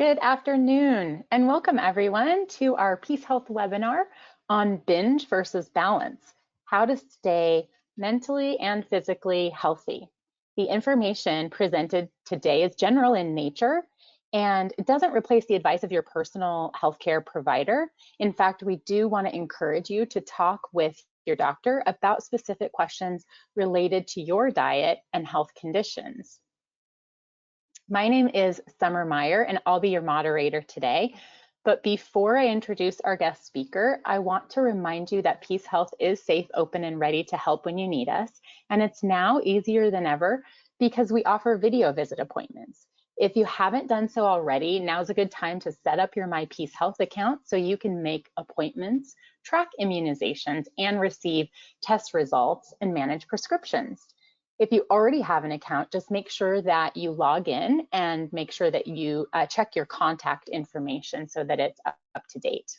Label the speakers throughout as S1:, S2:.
S1: Good afternoon, and welcome everyone to our Peace Health webinar on binge versus balance, how to stay mentally and physically healthy. The information presented today is general in nature, and it doesn't replace the advice of your personal healthcare provider. In fact, we do want to encourage you to talk with your doctor about specific questions related to your diet and health conditions. My name is Summer Meyer, and I'll be your moderator today. But before I introduce our guest speaker, I want to remind you that Peace Health is safe, open, and ready to help when you need us. And it's now easier than ever because we offer video visit appointments. If you haven't done so already, now's a good time to set up your My Peace Health account so you can make appointments, track immunizations, and receive test results and manage prescriptions. If you already have an account, just make sure that you log in and make sure that you check your contact information so that it's up to date.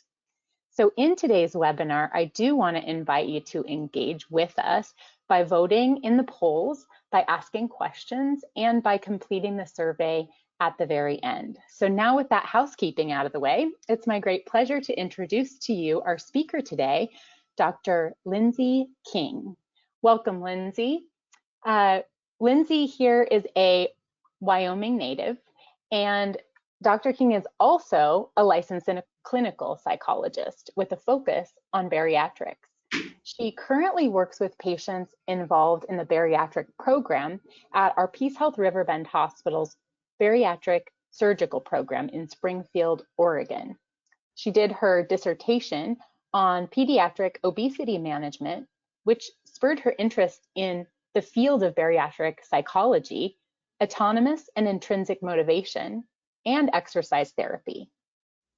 S1: So in today's webinar, I do want to invite you to engage with us by voting in the polls, by asking questions, and by completing the survey at the very end. So now with that housekeeping out of the way, it's my great pleasure to introduce to you our speaker today, Dr. Lindsay King. Welcome, Lindsay. Lindsay here is a Wyoming native, and Dr. King is also a licensed clinical psychologist with a focus on bariatrics. She currently works with patients involved in the bariatric program at our Peace Health Riverbend Hospital's bariatric surgical program in Springfield, Oregon. She did her dissertation on pediatric obesity management, which spurred her interest in the field of bariatric psychology, autonomous and intrinsic motivation, and exercise therapy.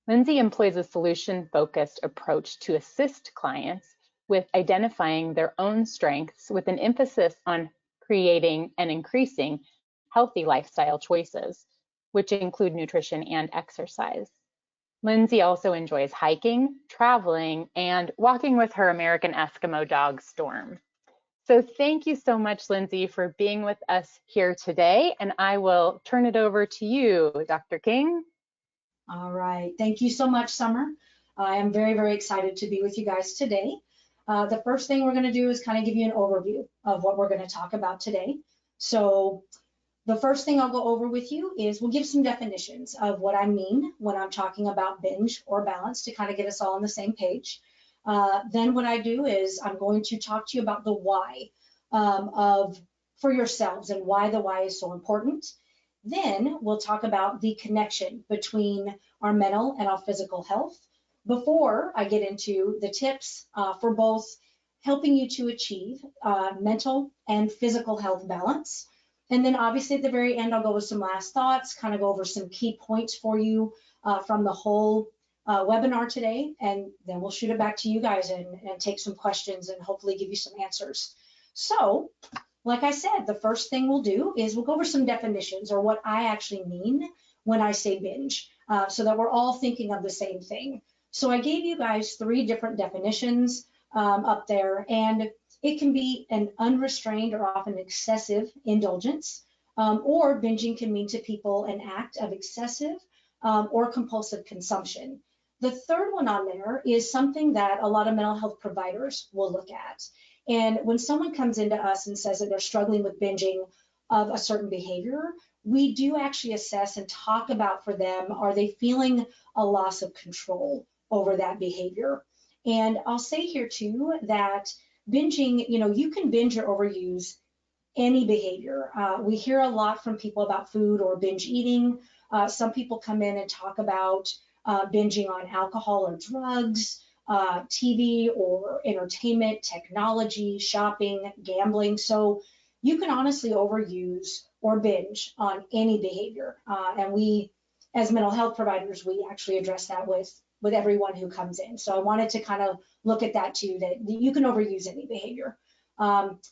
S1: Lindsay employs a solution-focused approach to assist clients with identifying their own strengths with an emphasis on creating and increasing healthy lifestyle choices, which include nutrition and exercise. Lindsay also enjoys hiking, traveling, and walking with her American Eskimo dog, Storm. So thank you so much, Lindsay, for being with us here today, and I will turn it over to you, Dr. King.
S2: All right, thank you so much, Summer. I am very, very excited to be with you guys today. The first thing we're going to do is kind of give you an overview of what we're going to talk about today. So the first thing I'll go over with you is we'll give some definitions of what I mean when I'm talking about binge or balance to kind of get us all on the same page. Then what I do is I'm going to talk to you about the why for yourselves and why the why is so important. Then we'll talk about the connection between our mental and our physical health before I get into the tips for both helping you to achieve mental and physical health balance. And then obviously at the very end, I'll go with some last thoughts, kind of go over some key points for you from the whole webinar today, and then we'll shoot it back to you guys and take some questions and hopefully give you some answers. So, like I said, the first thing we'll do is we'll go over some definitions or what I actually mean when I say binge, so that we're all thinking of the same thing. So I gave you guys 3 different definitions up there, and it can be an unrestrained or often excessive indulgence, or binging can mean to people an act of excessive or compulsive consumption. The third one on there is something that a lot of mental health providers will look at. And when someone comes into us and says that they're struggling with binging of a certain behavior, we do actually assess and talk about for them, are they feeling a loss of control over that behavior? And I'll say here too that binging, you can binge or overuse any behavior. We hear a lot from people about food or binge eating. Some people come in and talk about binging on alcohol or drugs, TV or entertainment, technology, shopping, gambling. So you can honestly overuse or binge on any behavior. And we, as mental health providers, we actually address that with everyone who comes in. So I wanted to kind of look at that too, that you can overuse any behavior.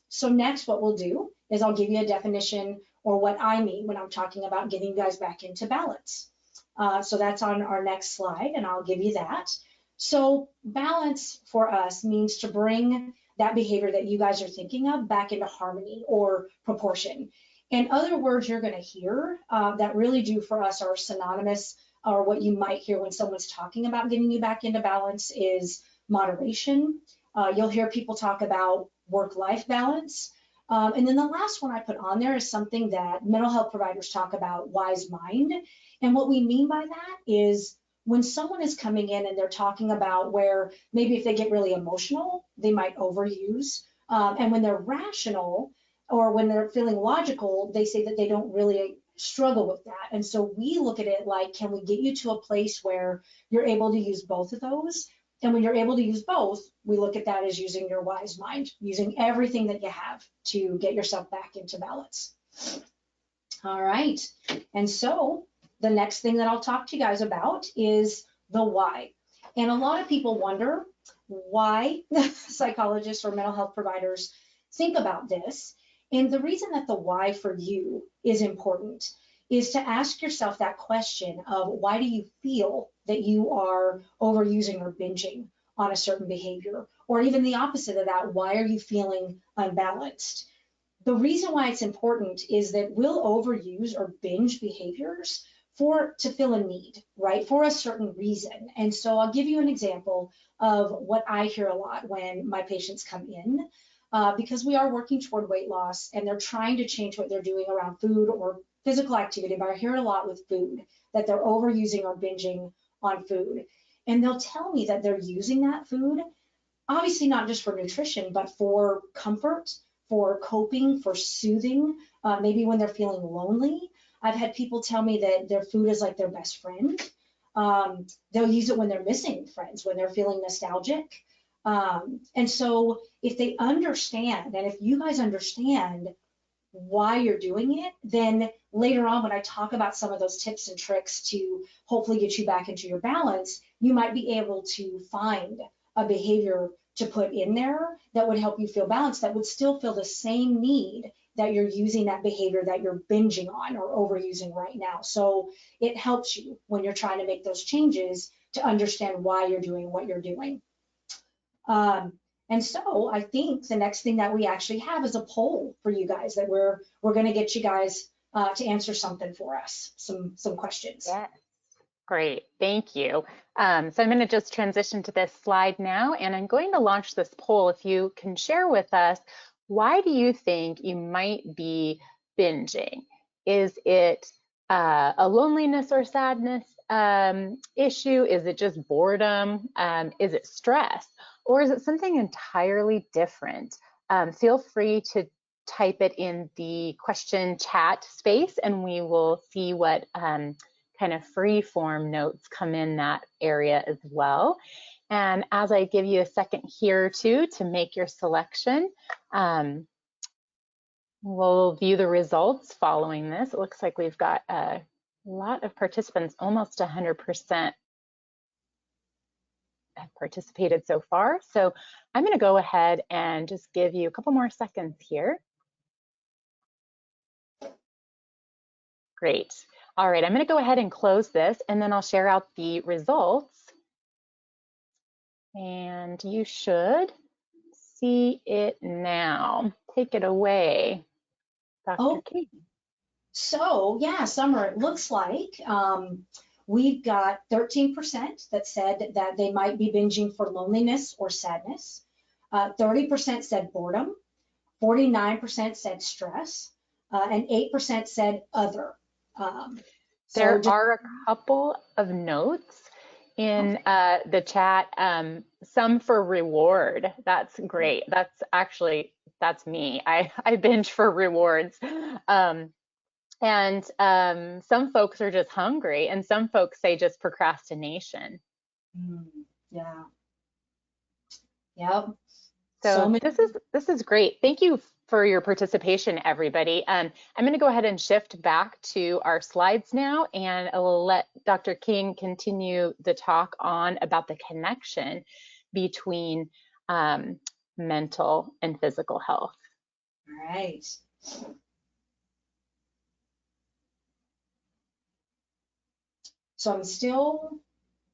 S2: So next, what we'll do is I'll give you a definition or what I mean when I'm talking about getting you guys back into balance. So that's on our next slide, and I'll give you that. So balance for us means to bring that behavior that you guys are thinking of back into harmony or proportion. And other words you're going to hear that really do for us are synonymous or what you might hear when someone's talking about getting you back into balance is moderation. You'll hear people talk about work-life balance. And then the last one I put on there is something that mental health providers talk about, wise mind. And what we mean by that is when someone is coming in and they're talking about where maybe if they get really emotional, they might overuse. And when they're rational or when they're feeling logical, they say that they don't really struggle with that. And so we look at it like, can we get you to a place where you're able to use both of those? And when you're able to use both, we look at that as using your wise mind, using everything that you have to get yourself back into balance. All right. And so the next thing that I'll talk to you guys about is the why. And a lot of people wonder why psychologists or mental health providers think about this. And the reason that the why for you is important is to ask yourself that question of why do you feel that you are overusing or binging on a certain behavior? Or even the opposite of that, why are you feeling unbalanced? The reason why it's important is that we'll overuse or binge behaviors to fill a need, right? For a certain reason. And so I'll give you an example of what I hear a lot when my patients come in, because we are working toward weight loss and they're trying to change what they're doing around food or physical activity, but I hear it a lot with food, that they're overusing or binging on food. And they'll tell me that they're using that food, obviously not just for nutrition, but for comfort, for coping, for soothing, maybe when they're feeling lonely. I've had people tell me that their food is like their best friend. They'll use it when they're missing friends, when they're feeling nostalgic. And so if they understand, and if you guys understand why you're doing it, then later on when I talk about some of those tips and tricks to hopefully get you back into your balance, you might be able to find a behavior to put in there that would help you feel balanced, that would still feel the same need that you're using that behavior that you're binging on or overusing right now. So it helps you when you're trying to make those changes to understand why you're doing what you're doing. And so I think the next thing that we actually have is a poll for you guys that we're going to get you guys to answer something for us, some questions.
S1: Yes, great, thank you. So I'm going to just transition to this slide now, and I'm going to launch this poll. If you can share with us, why do you think you might be binging? Is it a loneliness or sadness issue? Is it just boredom? Is it stress? Or is it something entirely different? Feel free to type it in the question chat space and we will see what kind of free form notes come in that area as well. And as I give you a second here too to make your selection, we'll view the results following this. It looks like we've got a lot of participants, almost 100% have participated so far. So I'm going to go ahead and just give you a couple more seconds here. Great. All right, I'm going to go ahead and close this and then I'll share out the results. And you should see it now. Take it away, Dr. King.
S2: So yeah, Summer, it looks like we've got 13% that said that they might be binging for loneliness or sadness. 30% said boredom. 49% said stress. And 8% said other.
S1: There are a couple of notes in the chat, some for reward. That's great. That's me. I binge for rewards. And some folks are just hungry and some folks say just procrastination.
S2: Yeah. Yep.
S1: So this is great. Thank you for your participation, everybody. I'm going to go ahead and shift back to our slides now, and I'll let Dr. King continue the talk on about the connection between mental and physical health.
S2: All right. So I'm still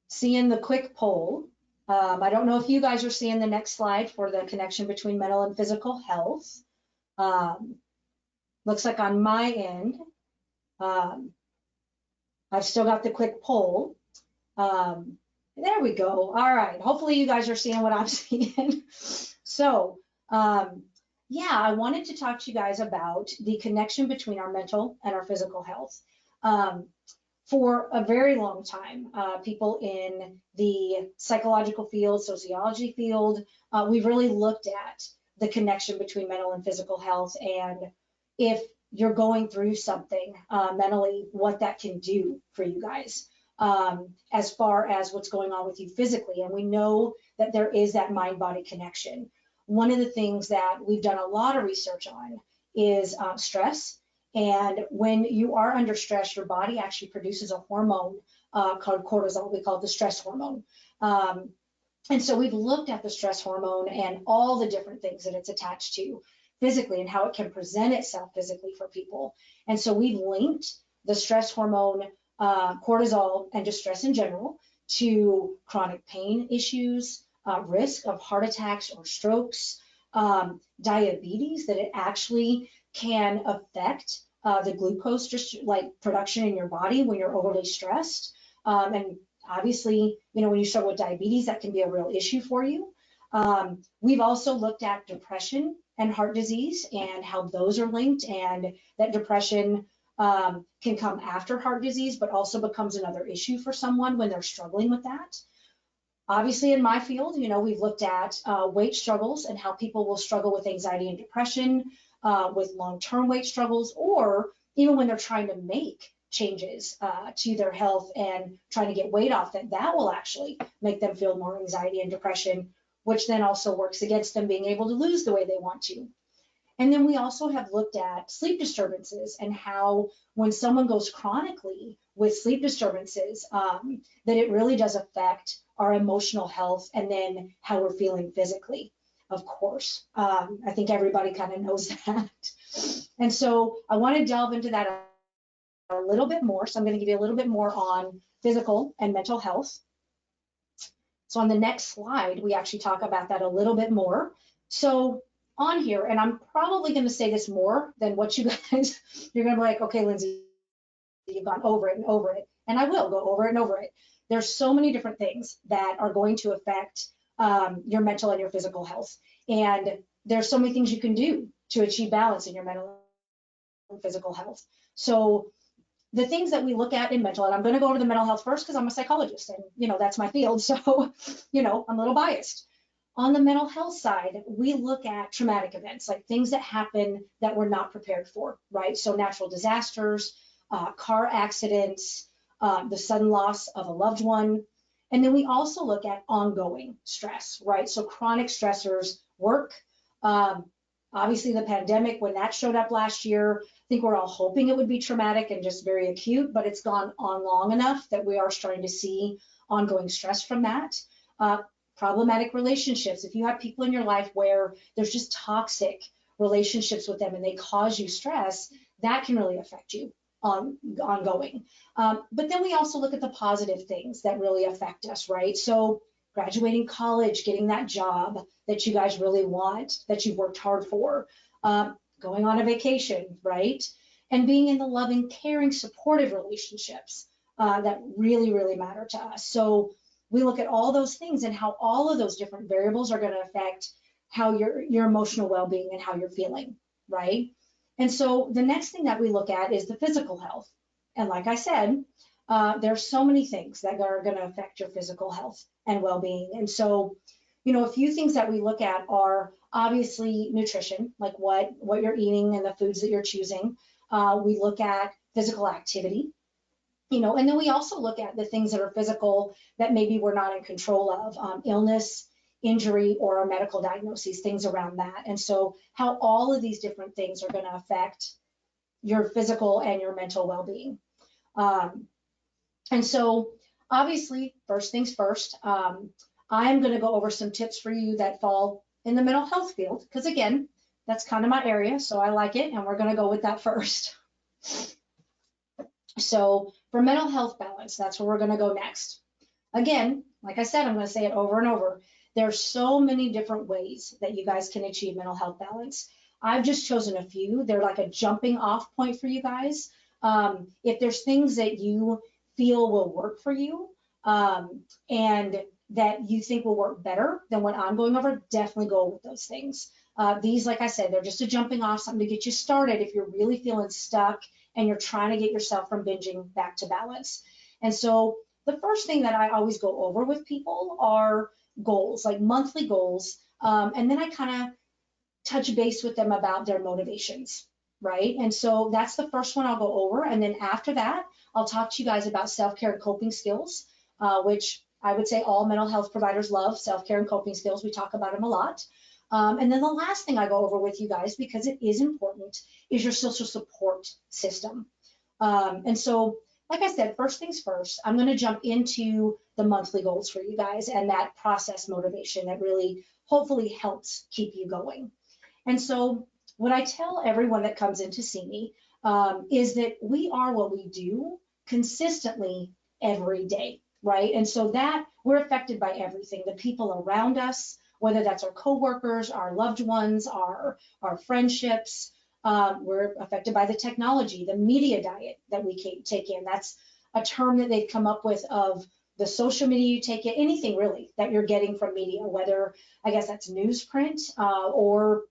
S2: seeing the quick poll. I don't know if you guys are seeing the next slide for the connection between mental and physical health. Looks like on my end, I've still got the quick poll. There we go. All right. Hopefully you guys are seeing what I'm seeing. So, yeah, I wanted to talk to you guys about the connection between our mental and our physical health. For a very long time, people in the psychological field, sociology field, we've really looked at the connection between mental and physical health, and if you're going through something mentally, what that can do for you guys, as far as what's going on with you physically. And we know that there is that mind-body connection. One of the things that we've done a lot of research on is stress. And when you are under stress, your body actually produces a hormone called cortisol. We call it the stress hormone. And so we've looked at the stress hormone and all the different things that it's attached to physically and how it can present itself physically for people. And so we've linked the stress hormone, cortisol, and just stress in general to chronic pain issues, risk of heart attacks or strokes, diabetes, that it actually can affect the glucose just like production in your body when you're overly stressed. And obviously, you know, when you struggle with diabetes, that can be a real issue for you. We've also looked at depression and heart disease and how those are linked, and that depression can come after heart disease, but also becomes another issue for someone when they're struggling with that. Obviously, in my field, you know, we've looked at weight struggles and how people will struggle with anxiety and depression, with long-term weight struggles, or even when they're trying to make changes to their health and trying to get weight off, that will actually make them feel more anxiety and depression, which then also works against them being able to lose the way they want to. And then we also have looked at sleep disturbances and how when someone goes chronically with sleep disturbances, that it really does affect our emotional health and then how we're feeling physically, of course. I think everybody kind of knows that. And so I want to delve into that a little bit more. So I'm going to give you a little bit more on physical and mental health. So on the next slide, we actually talk about that a little bit more. So on here, and I'm probably going to say this more than what you guys, you're going to be like, okay, Lindsay, you've gone over it and over it. And I will go over it and over it. There's so many different things that are going to affect your mental and your physical health. And there's so many things you can do to achieve balance in your mental and physical health. So the things that we look at in mental, and I'm going to go to the mental health first because I'm a psychologist and, you know, that's my field. So, you know, I'm a little biased. On the mental health side, we look at traumatic events, like things that happen that we're not prepared for, right? So natural disasters, car accidents, the sudden loss of a loved one. And then we also look at ongoing stress, right? So chronic stressors, work, obviously the pandemic, when that showed up last year, I think we're all hoping it would be traumatic and just very acute, but it's gone on long enough that we are starting to see ongoing stress from that. Problematic relationships. If you have people in your life where there's just toxic relationships with them and they cause you stress, that can really affect you ongoing. But then we also look at the positive things that really affect us, right? So graduating college, getting that job that you guys really want, that you've worked hard for, going on a vacation, right? And being in the loving, caring, supportive relationships that really, really matter to us. So we look at all those things and how all of those different variables are going to affect how your emotional well-being and how you're feeling, right? And so the next thing that we look at is the physical health. And like I said, there's so many things that are going to affect your physical health and well-being. And so, you know, a few things that we look at are obviously nutrition, like what you're eating and the foods that you're choosing. We look at physical activity, you know, and then we also look at the things that are physical that maybe we're not in control of, illness, injury, or a medical diagnosis, things around that. And so how all of these different things are going to affect your physical and your mental well-being. And so obviously, first things first, I'm going to go over some tips for you that fall in the mental health field, because again, that's kind of my area, so I like it, and we're going to go with that first. So for mental health balance, that's where we're going to go next. Again, like I said, I'm going to say it over and over. There's so many different ways that you guys can achieve mental health balance. I've just chosen a few. They're like a jumping off point for you guys. If there's things that you feel will work for you, and that you think will work better than what I'm going over, definitely go with those things. These, like I said, they're just a jumping off, something to get you started if you're really feeling stuck and you're trying to get yourself from binging back to balance. And so the first thing that I always go over with people are goals, like monthly goals. And then I kind of touch base with them about their motivations, right? And so that's the first one I'll go over. And then after that, I'll talk to you guys about self-care and coping skills, which I would say all mental health providers love self-care and coping skills. We talk about them a lot. And then the last thing I go over with you guys, because it is important, is your social support system. And so, like I said, first things first, I'm going to jump into the monthly goals for you guys and that process motivation that really hopefully helps keep you going. And so what I tell everyone that comes in to see me is that we are what we do consistently every day, right? And so that we're affected by everything, the people around us, whether that's our coworkers, our loved ones, our friendships. We're affected by the technology, the media diet that we take in. That's a term that they've come up with of the social media you take in, anything really that you're getting from media, whether I guess that's newsprint or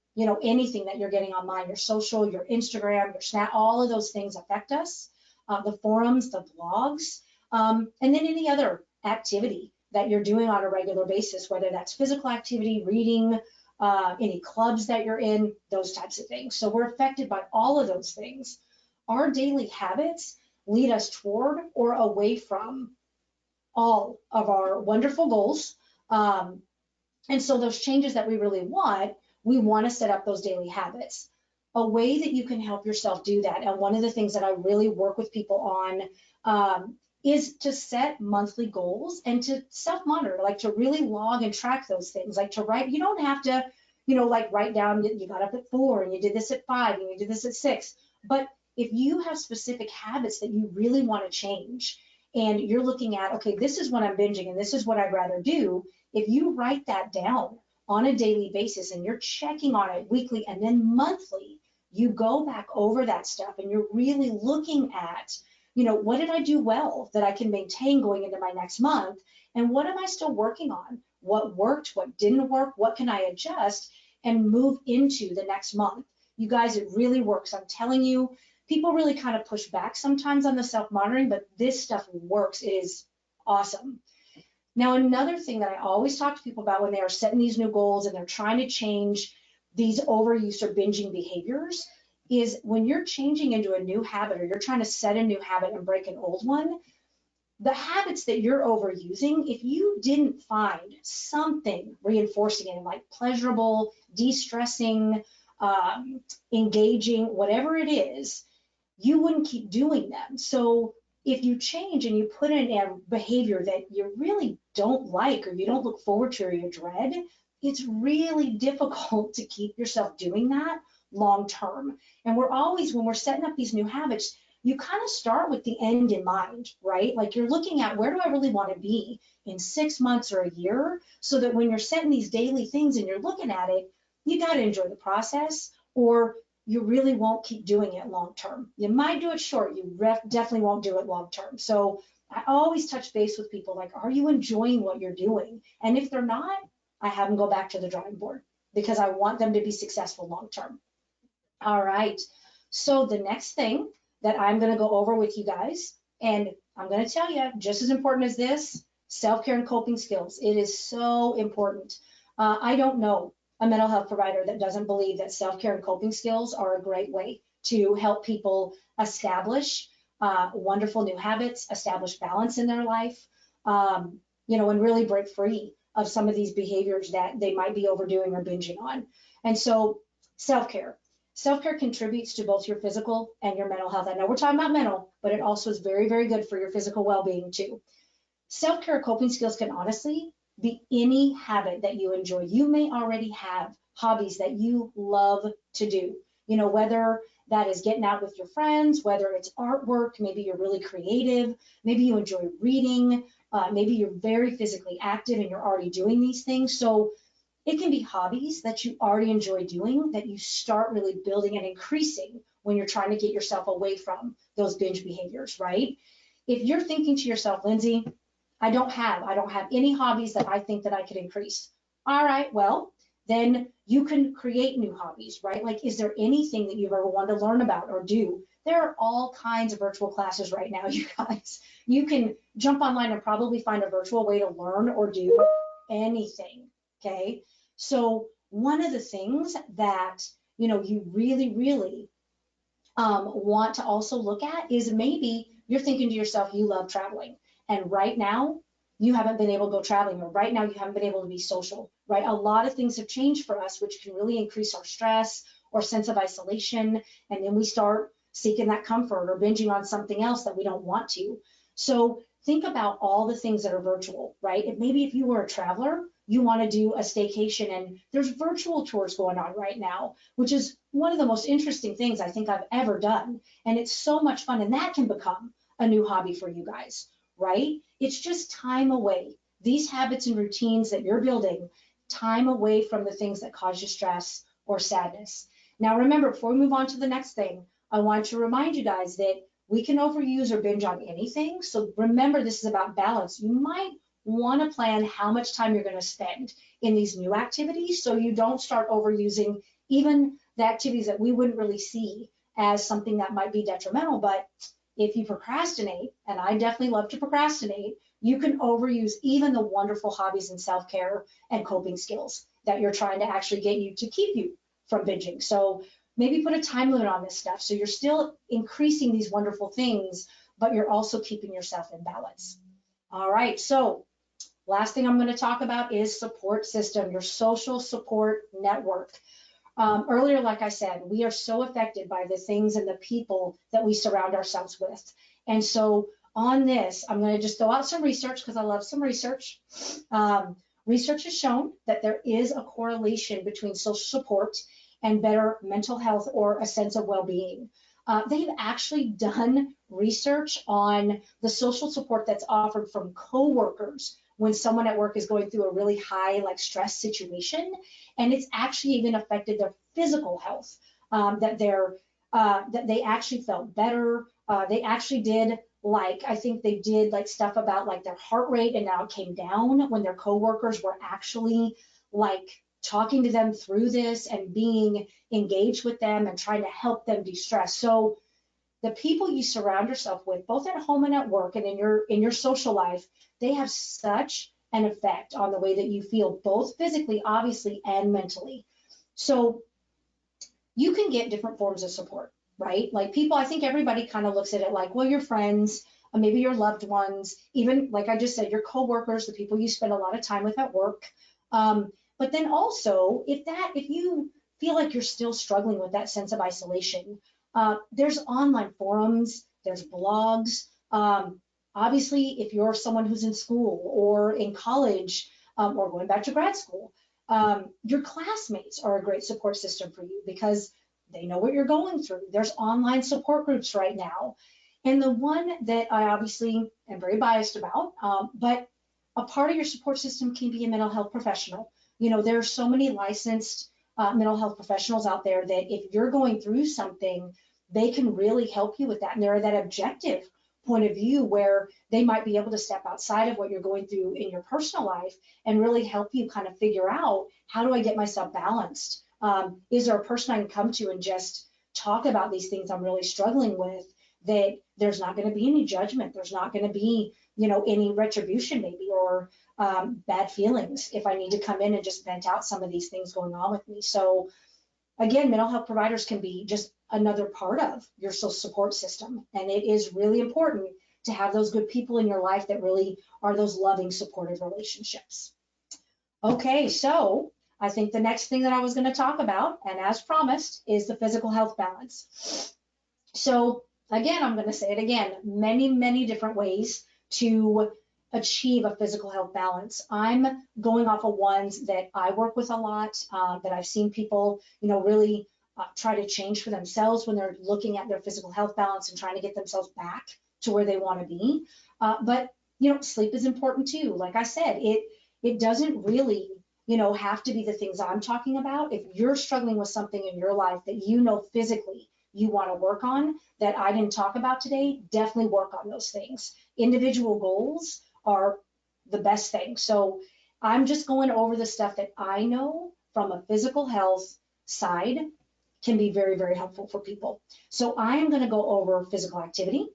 S2: anything that you're getting online, your social, your Instagram, your Snap, all of those things affect us. The forums, the blogs, and then any other activity that you're doing on a regular basis, whether that's physical activity, reading, any clubs that you're in, those types of things. So we're affected by all of those things. Our daily habits lead us toward or away from all of our wonderful goals. And so those changes that we really want, we want to set up those daily habits. A way that you can help yourself do that, and one of the things that I really work with people on is to set monthly goals and to self-monitor, like to really log and track those things, like to write. You don't have to, like write down you got up at 4 and you did this at 5 and you did this at 6. But if you have specific habits that you really want to change and you're looking at, okay, this is what I'm binging and this is what I'd rather do, if you write that down on a daily basis and you're checking on it weekly and then monthly, you go back over that stuff and you're really looking at, what did I do well that I can maintain going into my next month? And what am I still working on? What worked? What didn't work? What can I adjust and move into the next month? You guys, it really works. I'm telling you, people really kind of push back sometimes on the self-monitoring, but this stuff works. It is awesome. Now, another thing that I always talk to people about when they are setting these new goals and they're trying to change these overuse or binging behaviors is when you're changing into a new habit or you're trying to set a new habit and break an old one, the habits that you're overusing, if you didn't find something reinforcing it, like pleasurable, de-stressing, engaging, whatever it is, you wouldn't keep doing them. So if you change and you put in a behavior that you really don't like or you don't look forward to or you dread, it's really difficult to keep yourself doing that long term. And we're always, when we're setting up these new habits, you kind of start with the end in mind, right? Like you're looking at, where do I really want to be in 6 months or a year, so that when you're setting these daily things and you're looking at it, you got to enjoy the process, or you really won't keep doing it long term. You might do it short, you definitely won't do it long term. So I always touch base with people, like, are you enjoying what you're doing? And if they're not, I have them go back to the drawing board, because I want them to be successful long term. All right, so the next thing that I'm going to go over with you guys, and I'm going to tell you, just as important as this, self-care and coping skills. It is so important. I don't know a mental health provider that doesn't believe that self-care and coping skills are a great way to help people establish wonderful new habits, establish balance in their life, and really break free of some of these behaviors that they might be overdoing or binging on. And so self-care. Self-care contributes to both your physical and your mental health. I know we're talking about mental, but it also is very, very good for your physical well-being too. Self-care coping skills can honestly be any habit that you enjoy. You may already have hobbies that you love to do, whether that is getting out with your friends, whether it's artwork, maybe you're really creative, maybe you enjoy reading, maybe you're very physically active and you're already doing these things. So it can be hobbies that you already enjoy doing that you start really building and increasing when you're trying to get yourself away from those binge behaviors, right? if you're thinking to yourself, Lindsay, I don't have any hobbies that I think that I could increase. All right, well, then you can create new hobbies, right? Like, is there anything that you've ever wanted to learn about or do? There are all kinds of virtual classes right now, you guys. You can jump online and probably find a virtual way to learn or do anything, okay? So one of the things that, you really, really want to also look at is maybe you're thinking to yourself, you love traveling, and right now you haven't been able to go traveling, or right now you haven't been able to be social, right? A lot of things have changed for us, which can really increase our stress or sense of isolation, and then we start seeking that comfort or binging on something else that we don't want to. So think about all the things that are virtual, right? And maybe if you were a traveler, you want to do a staycation, and there's virtual tours going on right now, which is one of the most interesting things I think I've ever done. And it's so much fun, and that can become a new hobby for you guys, right? It's just time away. These habits and routines that you're building, time away from the things that cause you stress or sadness. Now, remember, before we move on to the next thing, I want to remind you guys that we can overuse or binge on anything. So remember, this is about balance. You might want to plan how much time you're going to spend in these new activities so you don't start overusing even the activities that we wouldn't really see as something that might be detrimental. But if you procrastinate, and I definitely love to procrastinate, you can overuse even the wonderful hobbies and self-care and coping skills that you're trying to actually get you to keep you from binging. So maybe put a time limit on this stuff so you're still increasing these wonderful things, but you're also keeping yourself in balance. All right, so last thing I'm going to talk about is support system, your social support network. Earlier, like I said, we are so affected by the things and the people that we surround ourselves with. And so on this, I'm going to just throw out some research because I love some research. Research has shown that there is a correlation between social support and better mental health or a sense of well-being. They've actually done research on the social support that's offered from coworkers when someone at work is going through a really high stress situation, and it's actually even affected their physical health. That they actually felt better. They actually did I think they did stuff about their heart rate, and now it came down when their coworkers were actually talking to them through this and being engaged with them and trying to help them de-stress. So the people you surround yourself with, both at home and at work and in your social life, they have such an effect on the way that you feel, both physically, obviously, and mentally. So you can get different forms of support, right? People, I think everybody kind of looks at it well, your friends, maybe your loved ones, even like I just said, your coworkers, the people you spend a lot of time with at work. But then also, if you feel like you're still struggling with that sense of isolation, there's online forums, there's blogs. Obviously, if you're someone who's in school or in college or going back to grad school, your classmates are a great support system for you because they know what you're going through. There's online support groups right now. And the one that I obviously am very biased about, but a part of your support system can be a mental health professional. There are so many licensed mental health professionals out there that if you're going through something, they can really help you with that. And they're that objective point of view where they might be able to step outside of what you're going through in your personal life and really help you kind of figure out, how do I get myself balanced? Is there a person I can come to and just talk about these things I'm really struggling with, that there's not going to be any judgment, there's not going to be any retribution maybe, or bad feelings if I need to come in and just vent out some of these things going on with me. So again, mental health providers can be just another part of your social support system. And it is really important to have those good people in your life that really are those loving, supportive relationships. Okay, so I think the next thing that I was going to talk about, and as promised, is the physical health balance. So again, I'm going to say it again, many, many different ways to achieve a physical health balance. I'm going off of ones that I work with a lot, that I've seen people, really try to change for themselves when they're looking at their physical health balance and trying to get themselves back to where they want to be. But sleep is important too. Like I said, it doesn't really, have to be the things I'm talking about. If you're struggling with something in your life that physically you want to work on that I didn't talk about today, definitely work on those things. Individual goals are the best thing. So I'm just going over the stuff that I know from a physical health side can be very, very helpful for people. So I am going to go over physical activity,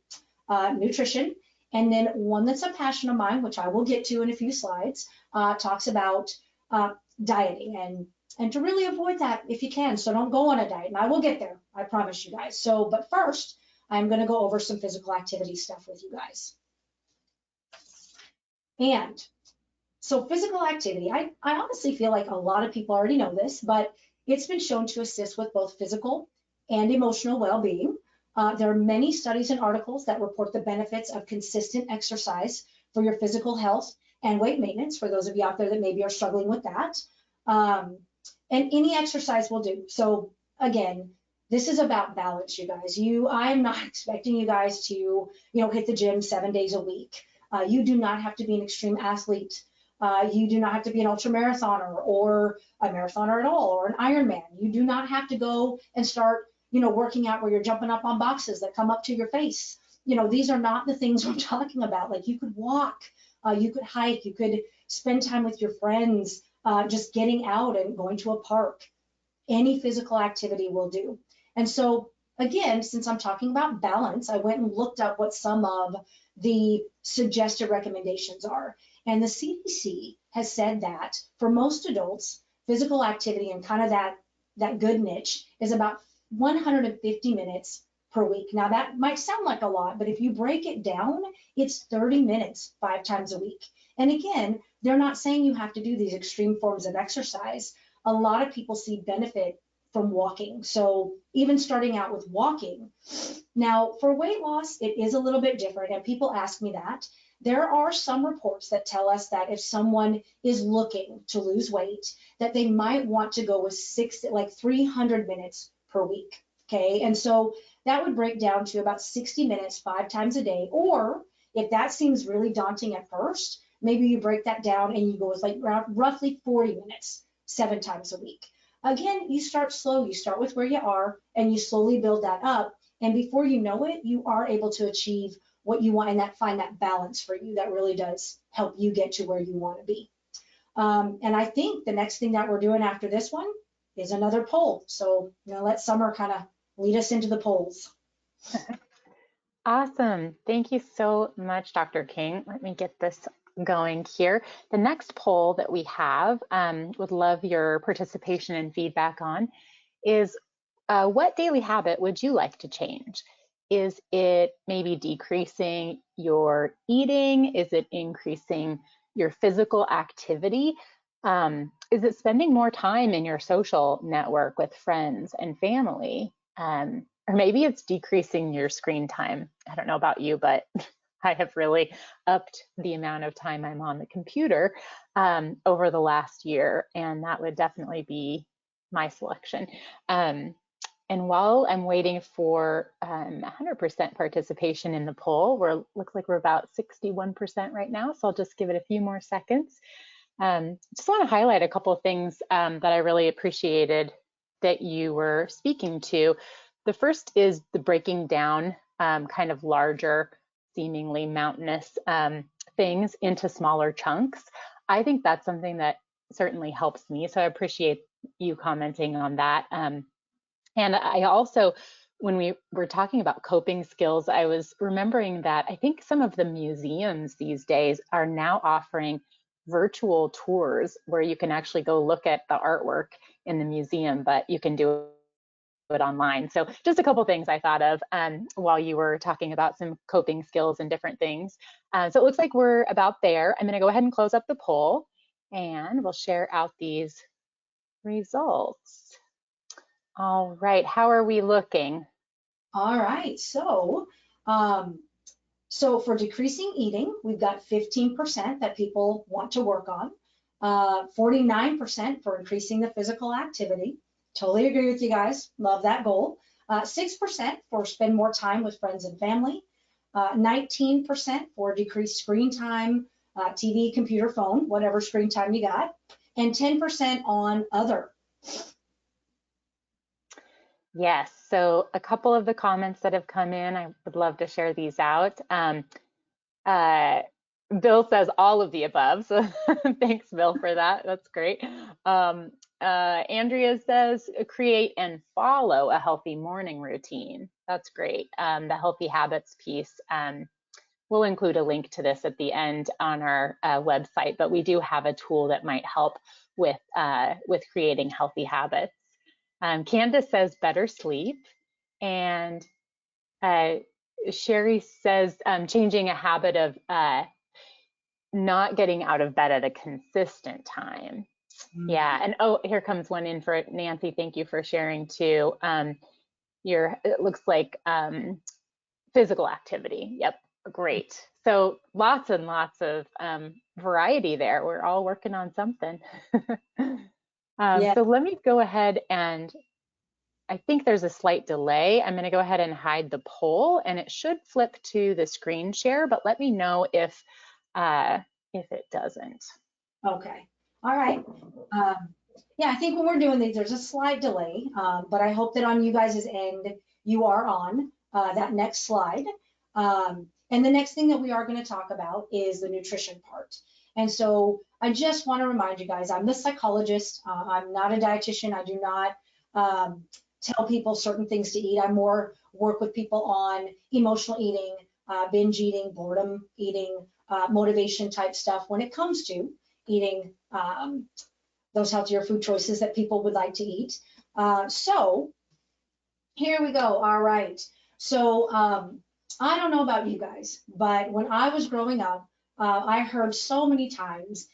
S2: nutrition, and then one that's a passion of mine, which I will get to in a few slides, talks about dieting and to really avoid that if you can. So don't go on a diet, and I will get there, I promise you guys. So, but first, I'm going to go over some physical activity stuff with you guys. And so physical activity, I honestly feel like a lot of people already know this, but it's been shown to assist with both physical and emotional well-being. There are many studies and articles that report the benefits of consistent exercise for your physical health and weight maintenance, for those of you out there that maybe are struggling with that. And any exercise will do. So again, this is about balance, you guys. I am not expecting you guys to, hit the gym 7 days a week. You do not have to be an extreme athlete. You do not have to be an ultra marathoner or a marathoner at all, or an Ironman. You do not have to go and start, working out where you're jumping up on boxes that come up to your face. These are not the things we're talking about. Like you could walk, you could hike, you could spend time with your friends, just getting out and going to a park. Any physical activity will do. And so again, since I'm talking about balance, I went and looked up what some of the suggested recommendations are. And the CDC has said that for most adults, physical activity and kind of that good niche is about 150 minutes per week. Now that might sound like a lot, but if you break it down, it's 30 minutes 5 times a week. And again, they're not saying you have to do these extreme forms of exercise. A lot of people see benefit from walking. So even starting out with walking. Now for weight loss, it is a little bit different, and people ask me that. There are some reports that tell us that if someone is looking to lose weight, that they might want to go with 300 minutes per week. Okay, and so that would break down to about 60 minutes 5 times a day. Or if that seems really daunting at first, maybe you break that down and you go with like roughly 40 minutes 7 times a week. Again, you start slow. You start with where you are and you slowly build that up. And before you know it, you are able to achieve what you want and find that balance for you that really does help you get to where you want to be. And I think the next thing that we're doing after this one is another poll. So let Summer kind of lead us into the polls.
S1: Awesome. Thank you so much, Dr. King. Let me get this going here. The next poll that we have, would love your participation and feedback on, is what daily habit would you like to change? Is it maybe decreasing your eating? Is it increasing your physical activity? Is it spending more time in your social network with friends and family? Or maybe it's decreasing your screen time. I don't know about you, but I have really upped the amount of time I'm on the computer over the last year, and that would definitely be my selection. And while I'm waiting for 100% participation in the poll, looks like we're about 61% right now, so I'll just give it a few more seconds. Just want to highlight a couple of things that I really appreciated that you were speaking to. The first is the breaking down kind of larger, seemingly mountainous things into smaller chunks. I think that's something that certainly helps me, so I appreciate you commenting on that. And I also, when we were talking about coping skills, I was remembering that I think some of the museums these days are now offering virtual tours where you can actually go look at the artwork in the museum, but you can do it online. So just a couple things I thought of while you were talking about some coping skills and different things. So it looks like we're about there. I'm going to go ahead and close up the poll, and we'll share out these results. All right, how are we looking?
S2: All right, so for decreasing eating, we've got 15% that people want to work on, 49% for increasing the physical activity. Totally agree with you guys, love that goal. 6% for spend more time with friends and family, 19% for decreased screen time, TV, computer, phone, whatever screen time you got, and 10% on other.
S1: Yes, so a couple of the comments that have come in, I would love to share these out. Uh, Bill says all of the above, so thanks, Bill, for that. That's great. Andrea says create and follow a healthy morning routine. That's great. The healthy habits piece. We'll include a link to this at the end on our website, but we do have a tool that might help with creating healthy habits. Candace says better sleep, and uh, Sherry says changing a habit of not getting out of bed at a consistent time. Yeah, and oh, here comes one in for Nancy. Thank you for sharing too. It looks like physical activity. Yep, great. So lots and lots of variety there. We're all working on something.
S2: Yeah.
S1: So let me go ahead and I think there's a slight delay. I'm going to go ahead and hide the poll, and it should flip to the screen share, but let me know if it doesn't.
S2: Okay. All right. Yeah, I think when we're doing these, there's a slight delay, but I hope that on you guys' end, you are on that next slide. And the next thing that we are going to talk about is the nutrition part. And so I just want to remind you guys, I'm the psychologist. I'm not a dietitian. I do not tell people certain things to eat. I more work with people on emotional eating, binge eating, boredom eating, motivation type stuff when it comes to eating those healthier food choices that people would like to eat. So here we go. All right. So I don't know about you guys, but when I was growing up, I heard so many times,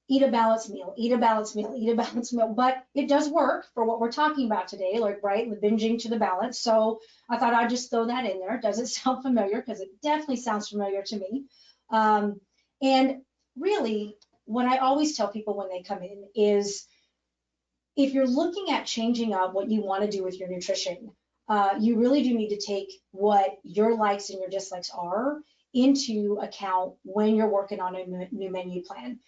S2: eat a balanced meal, eat a balanced meal, eat a balanced meal. But it does work for what we're talking about today, like, right, the binging to the balance. So I thought I'd just throw that in there. Does it sound familiar? Because it definitely sounds familiar to me. And really, what I always tell people when they come in is if you're looking at changing up what you want to do with your nutrition, you really do need to take what your likes and your dislikes are into account when you're working on a new menu plan.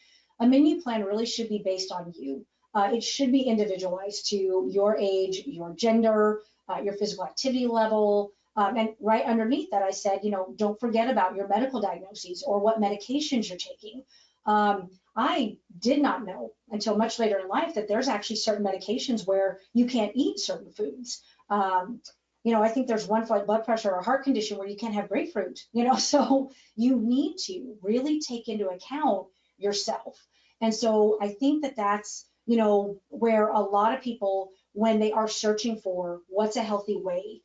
S2: A menu plan really should be based on you. It should be individualized to your age, your gender, your physical activity level. And right underneath that, I said, don't forget about your medical diagnoses or what medications you're taking. I did not know until much later in life that there's actually certain medications where you can't eat certain foods. I think there's one for like blood pressure or heart condition where you can't have grapefruit, so you need to really take into account yourself. And so I think that that's, where a lot of people, when they are searching for what's a healthy way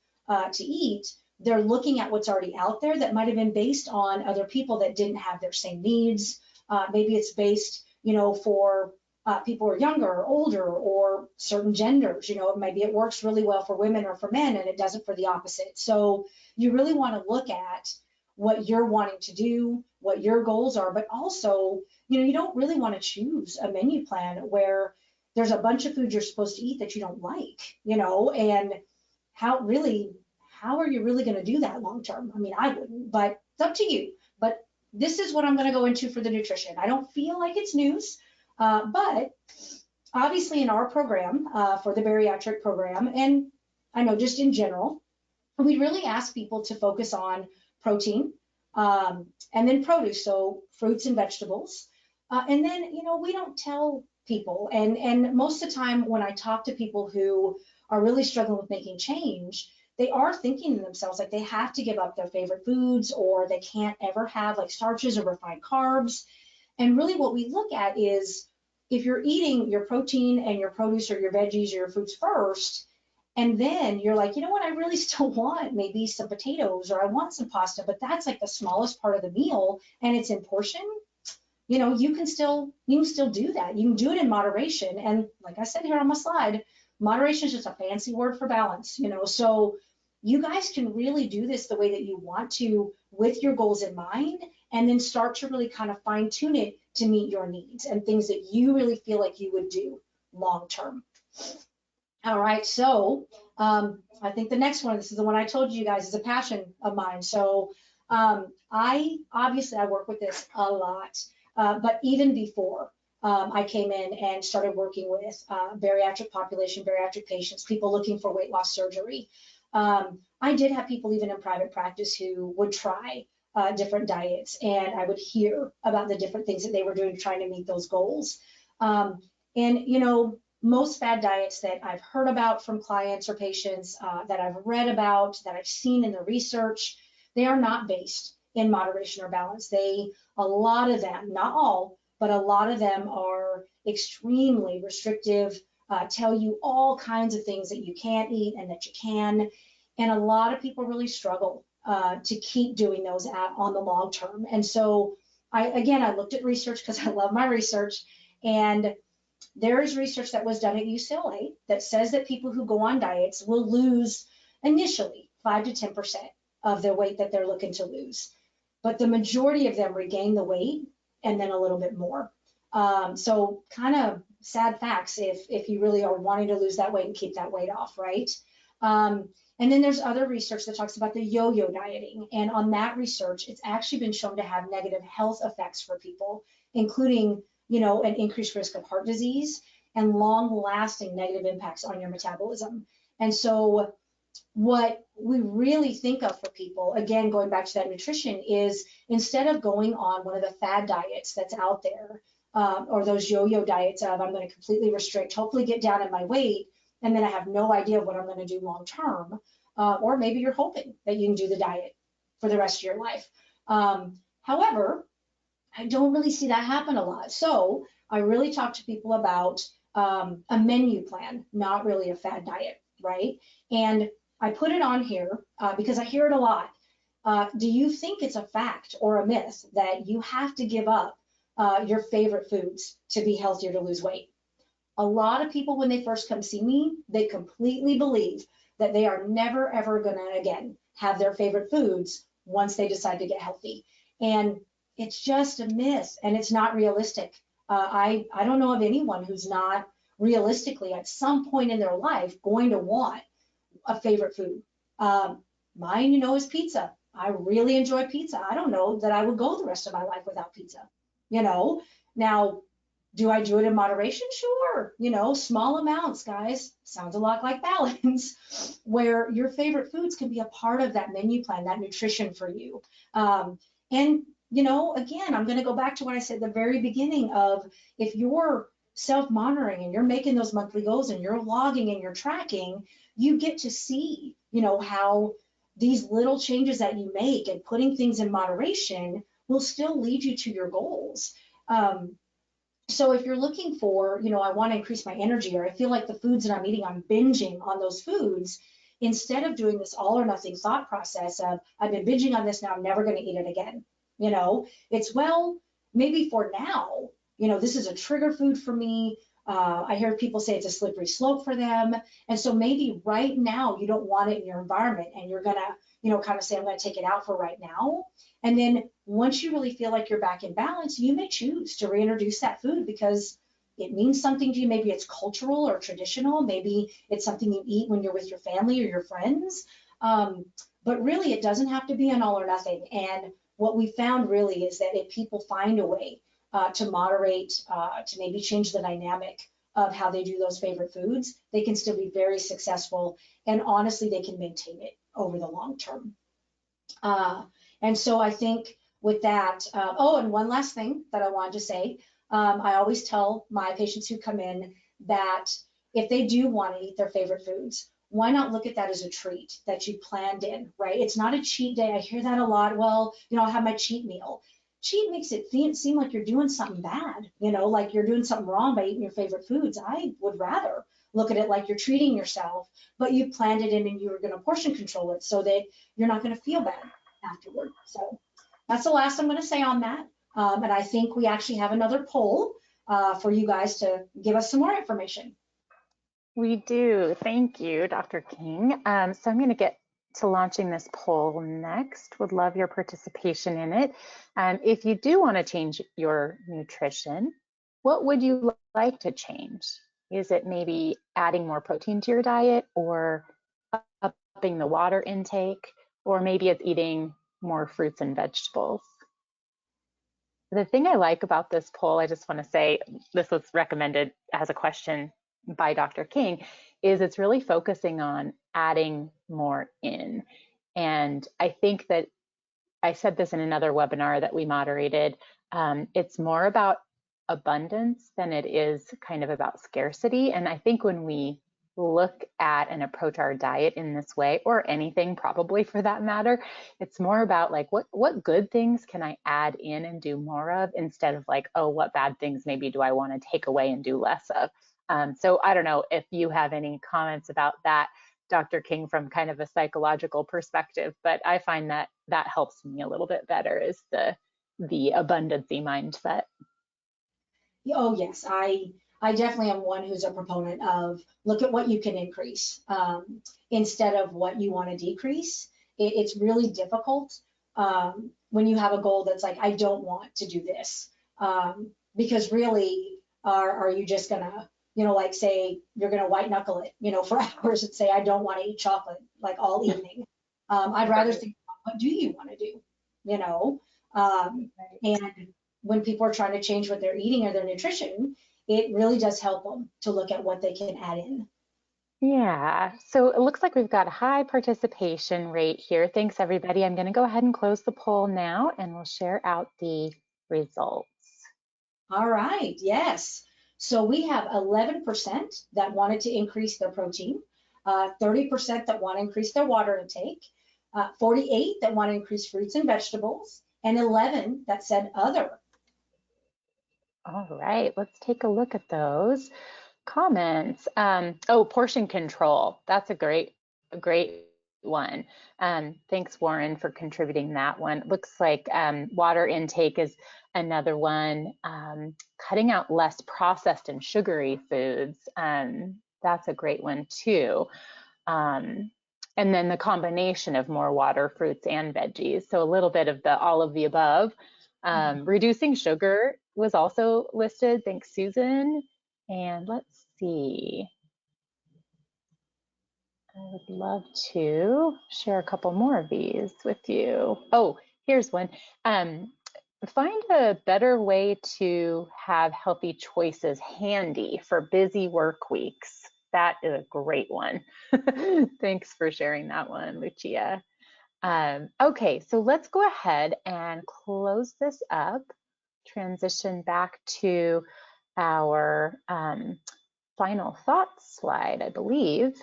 S2: to eat, they're looking at what's already out there that might have been based on other people that didn't have their same needs. Maybe it's based, for people who are younger or older or certain genders. Maybe it works really well for women or for men and it doesn't for the opposite. So you really want to look at what you're wanting to do, what your goals are, but also, you don't really want to choose a menu plan where there's a bunch of food you're supposed to eat that you don't like, and how are you really going to do that long term? I mean, I wouldn't, but it's up to you. But this is what I'm going to go into for the nutrition. I don't feel like it's news, but obviously in our program, for the bariatric program, and I know just in general, we really ask people to focus on protein, and then produce, so fruits and vegetables. And then, we don't tell people, and most of the time when I talk to people who are really struggling with making change, they are thinking to themselves like they have to give up their favorite foods or they can't ever have like starches or refined carbs. And really what we look at is if you're eating your protein and your produce or your veggies or your fruits first, and then you're like, what, I really still want maybe some potatoes or I want some pasta, but that's like the smallest part of the meal and it's in portion, you can still do that. You can do it in moderation. And like I said here on my slide, moderation is just a fancy word for balance, so you guys can really do this the way that you want to with your goals in mind, and then start to really kind of fine tune it to meet your needs and things that you really feel like you would do long term. All right, so I think the next one, this is the one I told you guys is a passion of mine. So I work with this a lot, but even before, I came in and started working with bariatric population, bariatric patients, people looking for weight loss surgery. I did have people even in private practice who would try different diets, and I would hear about the different things that they were doing trying to meet those goals. And you know, most fad diets that I've heard about from clients or patients, that I've read about, that I've seen in the research, they are not based in moderation or balance. A lot of them, not all, but a lot of them are extremely restrictive, tell you all kinds of things that you can't eat and that you can. And a lot of people really struggle to keep doing those on the long term. And so I looked at research because I love my research. And there is research that was done at UCLA that says that people who go on diets will lose initially 5 to 10% of their weight that they're looking to lose. But the majority of them regain the weight and then a little bit more. So kind of sad facts if you really are wanting to lose that weight and keep that weight off, right? And then there's other research that talks about the yo-yo dieting. And on that research, it's actually been shown to have negative health effects for people, including, you know, an increased risk of heart disease and long-lasting negative impacts on your metabolism. And so what we really think of for people, again, going back to that nutrition, is instead of going on one of the fad diets that's out there, or those yo-yo diets of I'm going to completely restrict, hopefully get down in my weight, and then I have no idea what I'm going to do long term, or maybe you're hoping that you can do the diet for the rest of your life. However, I don't really see that happen a lot. So I really talk to people about a menu plan, not really a fad diet, right? And I put it on here because I hear it a lot. Do you think it's a fact or a myth that you have to give up your favorite foods to be healthier, to lose weight? A lot of people, when they first come see me, they completely believe that they are never, ever going to, again, have their favorite foods once they decide to get healthy. And it's just a myth, and it's not realistic. I don't know of anyone who's not realistically at some point in their life going to want a favorite food. Mine, you know, is pizza. I really enjoy pizza. I don't know that I would go the rest of my life without pizza. You know, now, do I do it in moderation? Sure. You know, small amounts, guys. Sounds a lot like balance, where your favorite foods can be a part of that menu plan, that nutrition for you. And, you know, again, I'm going to go back to what I said at the very beginning of if you're self-monitoring and you're making those monthly goals and you're logging and you're tracking, you get to see, you know, how these little changes that you make and putting things in moderation will still lead you to your goals. So if you're looking for, you know, I want to increase my energy, or I feel like the foods that I'm eating, I'm binging on those foods, instead of doing this all or nothing thought process of I've been binging on this, now I'm never going to eat it again. You know, it's, well, maybe for now, you know, this is a trigger food for me. I hear people say it's a slippery slope for them. And so maybe right now you don't want it in your environment and you're going to, you know, kind of say, I'm going to take it out for right now. And then once you really feel like you're back in balance, you may choose to reintroduce that food because it means something to you. Maybe it's cultural or traditional. Maybe it's something you eat when you're with your family or your friends. But really, it doesn't have to be an all or nothing. And what we found really is that if people find a way to moderate, to maybe change the dynamic of how they do those favorite foods, they can still be very successful. And honestly, they can maintain it over the long term. And so I think with that, oh, and one last thing that I wanted to say, I always tell my patients who come in that if they do want to eat their favorite foods, why not look at that as a treat that you planned in, right? It's not a cheat day. I hear that a lot. Well, you know, I'll have my cheat meal. Cheat makes it seem like you're doing something bad, you know, like you're doing something wrong by eating your favorite foods. I would rather look at it like you're treating yourself, but you planned it in and you were going to portion control it so that you're not going to feel bad afterward. So that's the last I'm going to say on that. And I think we actually have another poll for you guys to give us some more information.
S1: We do. Thank you, Dr. King. So I'm going to get to launching this poll next. Would love your participation in it. If you do want to change your nutrition, what would you like to change? Is it maybe adding more protein to your diet, or upping the water intake, or maybe it's eating more fruits and vegetables? The thing I like about this poll, I just want to say, this was recommended as a question by Dr. King, is it's really focusing on adding more in. And I think that I said this in another webinar that we moderated. It's more about abundance than it is kind of about scarcity. And I think when we look at and approach our diet in this way, or anything probably for that matter, it's more about like what good things can I add in and do more of, instead of like, oh, what bad things maybe do I want to take away and do less of. So I don't know if you have any comments about that, Dr. King, from kind of a psychological perspective, but I find that that helps me a little bit better, is the abundancy mindset.
S2: Oh yes, I definitely am one who's a proponent of look at what you can increase instead of what you want to decrease. It's really difficult when you have a goal that's like, I don't want to do this, because really, are you just gonna, like say you're gonna white knuckle it, for hours and say I don't want to eat chocolate like all evening. I'd rather
S1: Right.
S2: think, what do you want to do, you know? Um, and when people are trying to change what they're eating or their nutrition, it really does help them to look at what they can add in.
S1: Yeah, so it looks like we've got a high participation rate here. Thanks, everybody. I'm going to go ahead and close the poll now, and we'll share out the results.
S2: All right, yes. So we have 11% that wanted to increase their protein, 30% that want to increase their water intake, 48 that want to increase fruits and vegetables, and 11 that said other.
S1: All right, let's take a look at those comments. Oh, portion control. That's a great one. Thanks, Warren, for contributing that one. Looks like water intake is another one. Cutting out less processed and sugary foods. That's a great one too. Um, and then the combination of more water, fruits, and veggies. So a little bit of all of the above. Reducing sugar was also listed. Thanks, Susan. And let's see. I would love to share a couple more of these with you. Oh, here's one. Find a better way to have healthy choices handy for busy work weeks. That is a great one. Thanks for sharing that one, Lucia. Okay, so let's go ahead and close this up, transition back to our final thoughts slide, I believe.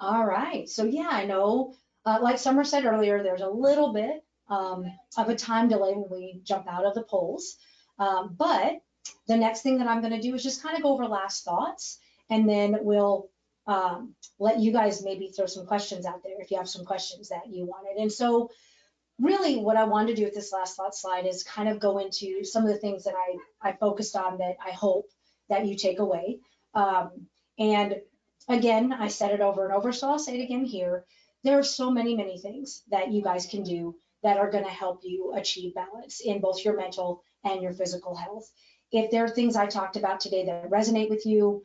S2: All right. So yeah, I know, like Summer said earlier, there's a little bit of a time delay when we jump out of the polls. But the next thing that I'm going to do is just kind of go over last thoughts, and then we'll let you guys maybe throw some questions out there if you have some questions that you wanted. And so really what I wanted to do with this last thought slide is kind of go into some of the things that I focused on that I hope that you take away. And again, I said it over and over, so I'll say it again here. There are so many, many things that you guys can do that are going to help you achieve balance in both your mental and your physical health. If there are things I talked about today that resonate with you,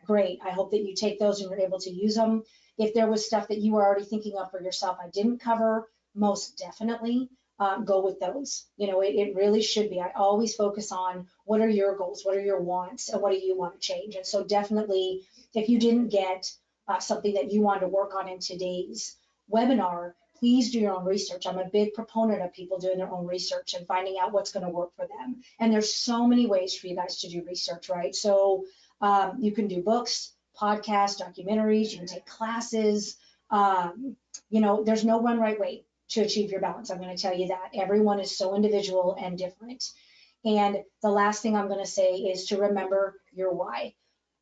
S2: great. I hope that you take those and you're able to use them. If there was stuff that you were already thinking of for yourself I didn't cover, most definitely go with those. It really should be. I always focus on what are your goals, what are your wants, and what do you want to change. And so definitely, if you didn't get something that you wanted to work on in today's webinar, please do your own research. I'm a big proponent of people doing their own research and finding out what's going to work for them. And there's so many ways for you guys to do research, right? So you can do books, podcasts, documentaries, you can take classes. There's no one right way to achieve your balance. I'm going to tell you that. Everyone is so individual and different. And the last thing I'm going to say is to remember your why.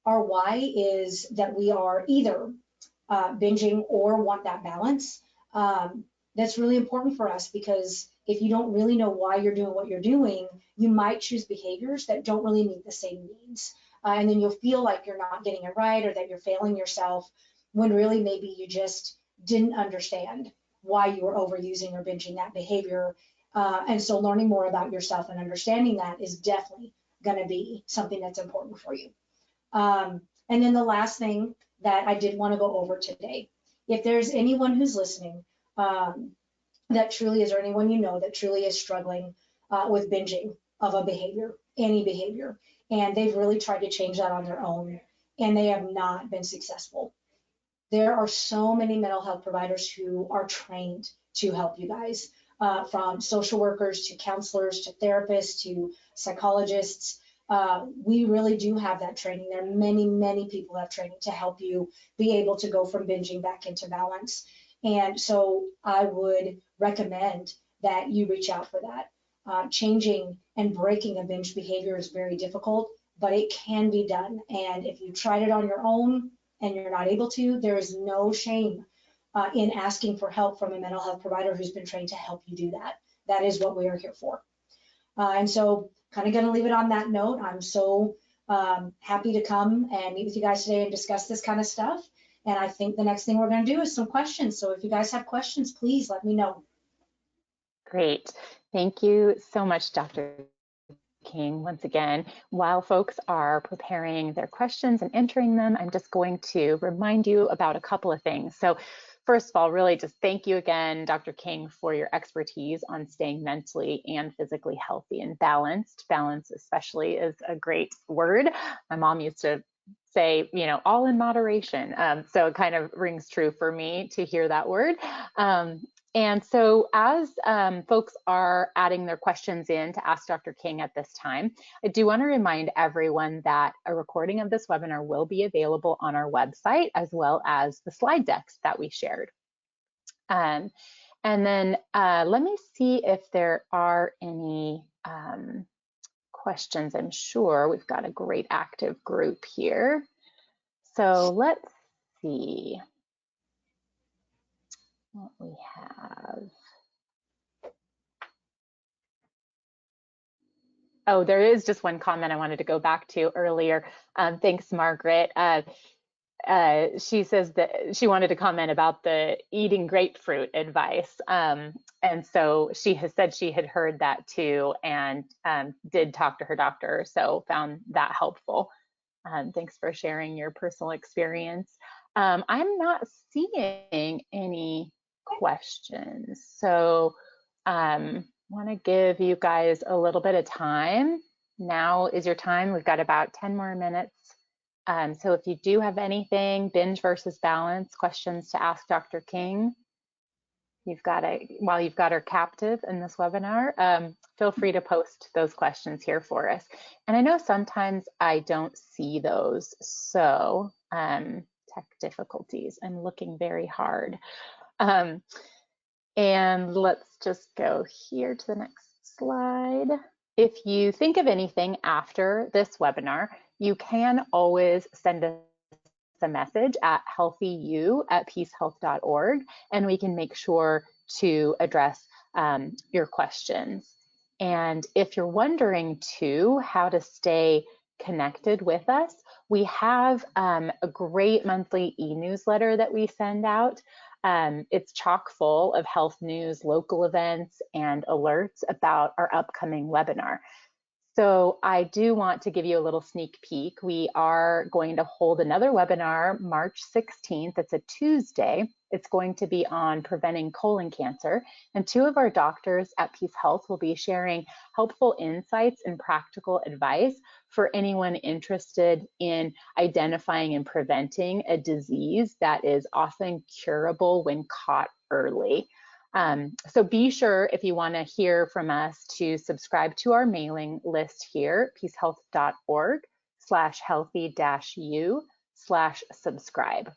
S2: Our why is that we are either binging or want that balance. That's really important for us, because if you don't really know why you're doing what you're doing, you might choose behaviors that don't really meet the same needs. And then you'll feel like you're not getting it right, or that you're failing yourself, when really maybe you just didn't understand why you were overusing or binging that behavior. And so learning more about yourself and understanding that is definitely going to be something that's important for you. And then the last thing that I did want to go over today, if there's anyone who's listening that truly is, or anyone you know that truly is struggling with binging of a behavior, any behavior, and they've really tried to change that on their own, and they have not been successful. There are so many mental health providers who are trained to help you guys, from social workers to counselors to therapists to psychologists. We really do have that training. There are many, many people who have training to help you be able to go from binging back into balance. And so I would recommend that you reach out for that. Changing and breaking a binge behavior is very difficult, but it can be done. And if you tried it on your own and you're not able to, there is no shame in asking for help from a mental health provider who's been trained to help you do that. That is what we are here for. And so kind of going to leave it on that note. I'm so happy to come and meet with you guys today and discuss this kind of stuff. And I think the next thing we're going to do is some questions. So if you guys have questions, please let me know.
S1: Great. Thank you so much, Dr. King. Once again, while folks are preparing their questions and entering them, I'm just going to remind you about a couple of things. So first of all, really just thank you again, Dr. King, for your expertise on staying mentally and physically healthy and balanced. Balance especially is a great word. My mom used to say, you know, all in moderation. So it kind of rings true for me to hear that word. And so as folks are adding their questions in to ask Dr. King at this time, I do want to remind everyone that a recording of this webinar will be available on our website, as well as the slide decks that we shared. And then let me see if there are any questions. I'm sure we've got a great active group here. So let's see what we have. Oh, there is just one comment I wanted to go back to earlier. Thanks, Margaret. She says that she wanted to comment about the eating grapefruit advice. And so she has said she had heard that too, and did talk to her doctor, so found that helpful. Thanks for sharing your personal experience. I'm not seeing any questions, so want to give you guys a little bit of time. Now is your time. We've got about 10 more minutes. So if you do have anything, binge versus balance, questions to ask Dr. King, while you've got her captive in this webinar, feel free to post those questions here for us. And I know sometimes I don't see those, so tech difficulties. I'm looking very hard. And let's just go here to the next slide. If you think of anything after this webinar, you can always send us a message at healthyu@peacehealth.org, and we can make sure to address your questions. And if you're wondering too how to stay connected with us, we have a great monthly e-newsletter that we send out. It's chock full of health news, local events, and alerts about our upcoming webinar. So I do want to give you a little sneak peek. We are going to hold another webinar March 16th. It's a Tuesday. It's going to be on preventing colon cancer. And two of our doctors at Peace Health will be sharing helpful insights and practical advice for anyone interested in identifying and preventing a disease that is often curable when caught early. So be sure, if you want to hear from us, to subscribe to our mailing list here, peacehealth.org/healthy-u/subscribe.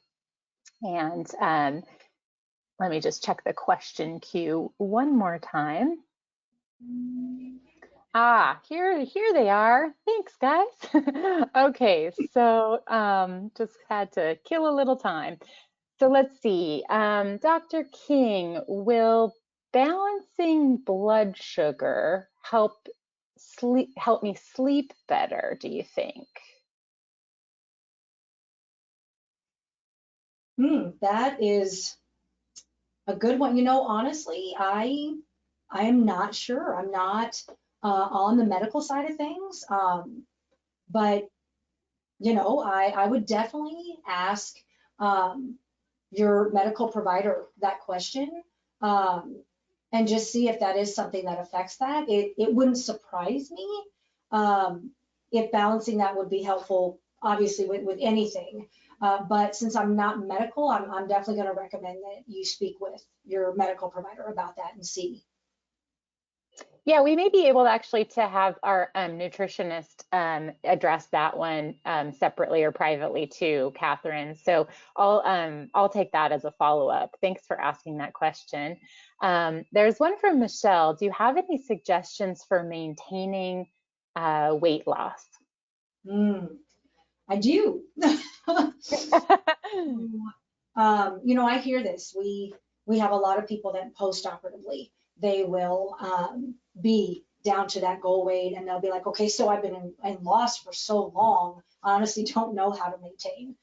S1: And let me just check the question queue one more time. Here they are. Thanks, guys. Okay, so just had to kill a little time. So let's see, Dr. King, will balancing blood sugar help me sleep better, do you think?
S2: That is a good one. You know, honestly, I am not sure. I'm not on the medical side of things, but you know, I would definitely ask your medical provider that question, and just see if that is something that affects that. It wouldn't surprise me um, if balancing that would be helpful, obviously, with anything. But since I'm not medical, I'm definitely going to recommend that you speak with your medical provider about that and see.
S1: Yeah, we may be able to actually to have our nutritionist address that one separately or privately too, Catherine. So I'll take that as a follow-up. Thanks for asking that question. There's one from Michelle. Do you have any suggestions for maintaining weight loss?
S2: Mm, I do. I hear this. We have a lot of people that post-operatively, they will be down to that goal weight, and they'll be like, okay, so I've been in loss for so long, I honestly don't know how to maintain.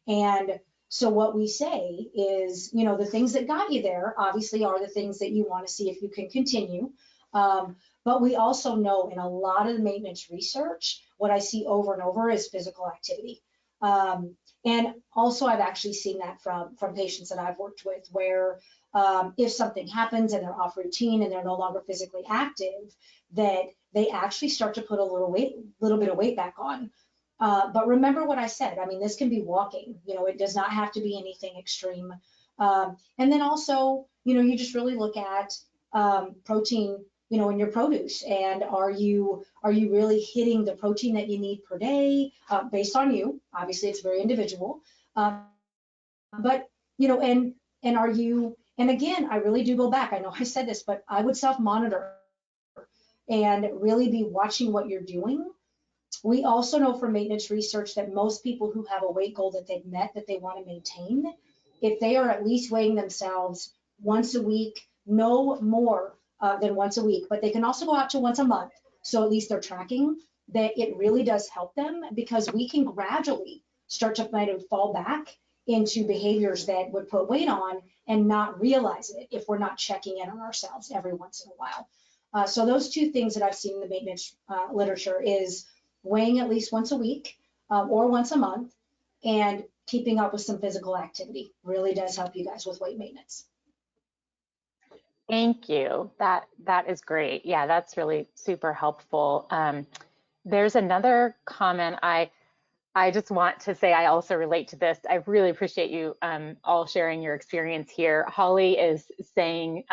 S2: And so what we say is, the things that got you there obviously are the things that you want to see if you can continue. But we also know in a lot of the maintenance research, what I see over and over is physical activity. And also I've actually seen that from patients that I've worked with where if something happens and they're off routine and they're no longer physically active, that they actually start to put a little bit of weight back on. But remember what I said. I mean, this can be walking. It does not have to be anything extreme. And then also, you just really look at protein, in your produce, and are you really hitting the protein that you need per day based on you? Obviously, it's very individual. But and are you? And again, I really do go back. I know I said this, but I would self-monitor and really be watching what you're doing. We also know from maintenance research that most people who have a weight goal that they've met that they want to maintain, if they are at least weighing themselves once a week, no more than once a week, but they can also go out to once a month. So at least they're tracking that it really does help them because we can gradually start to kind of fall back into behaviors that would put weight on and not realize it if we're not checking in on ourselves every once in a while. So those two things that I've seen in the maintenance literature is weighing at least once a week or once a month, and keeping up with some physical activity really does help you guys with weight maintenance.
S1: Thank you. That is great. Yeah, that's really super helpful. There's another comment I just want to say I also relate to this. I really appreciate you all sharing your experience here. Holly is saying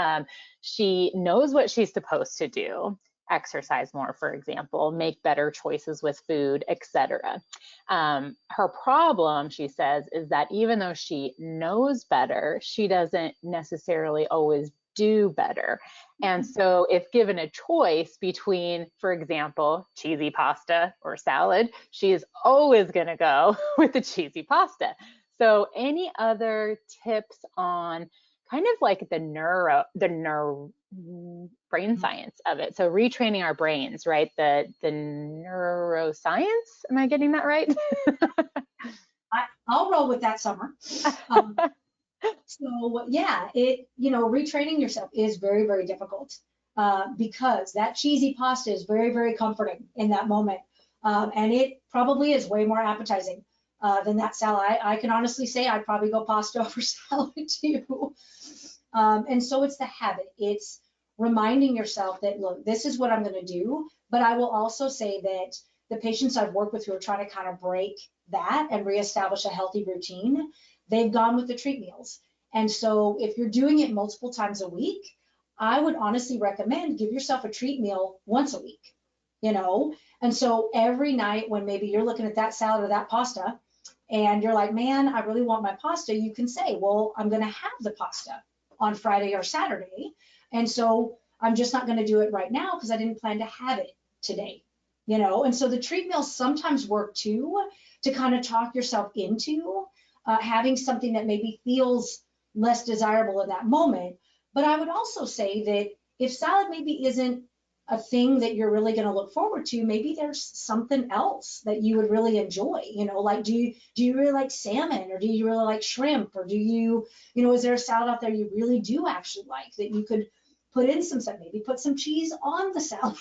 S1: she knows what she's supposed to do, exercise more, for example, make better choices with food, etc. Her problem, she says, is that even though she knows better, she doesn't necessarily always do better. And so if given a choice between, for example, cheesy pasta or salad, she is always going to go with the cheesy pasta. So any other tips on kind of like the brain science of it? So retraining our brains, right? The neuroscience. Am I getting that right?
S2: I'll roll with that, Summer. So yeah, retraining yourself is very, very difficult because that cheesy pasta is very, very comforting in that moment. And it probably is way more appetizing than that salad. I can honestly say I'd probably go pasta over salad too. And so it's the habit. It's reminding yourself that, look, this is what I'm going to do. But I will also say that the patients I've worked with who are trying to kind of break that and reestablish a healthy routine, they've gone with the treat meals. And so if you're doing it multiple times a week, I would honestly recommend give yourself a treat meal once a week, you know? And so every night when maybe you're looking at that salad or that pasta and you're like, man, I really want my pasta, you can say, well, I'm going to have the pasta on Friday or Saturday. And so I'm just not going to do it right now because I didn't plan to have it today, you know? And so the treat meals sometimes work too, to kind of talk yourself into having something that maybe feels less desirable in that moment. But I would also say that if salad maybe isn't a thing that you're really going to look forward to, maybe there's something else that you would really enjoy. Like do you really like salmon, or do you really like shrimp, or is there a salad out there you really do actually like that you could put in some stuff, maybe put some cheese on the salad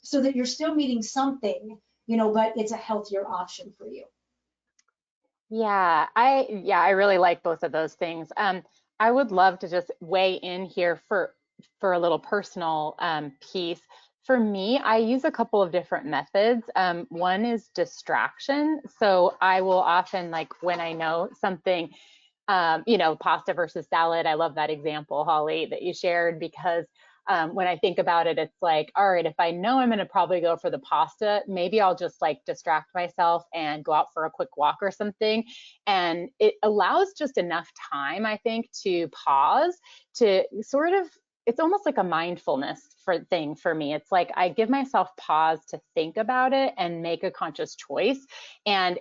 S2: so that you're still meeting something, but it's a healthier option for you.
S1: Yeah, I really like both of those things. I would love to just weigh in here for for a little personal piece, for me, I use a couple of different methods. One is distraction. So I will often, like when I know something, pasta versus salad. I love that example, Holly, that you shared, because when I think about it, it's like, all right, if I know I'm going to probably go for the pasta, maybe I'll just like distract myself and go out for a quick walk or something. And it allows just enough time, I think, to pause, to sort of, it's almost like a mindfulness thing for me. It's like I give myself pause to think about it and make a conscious choice. And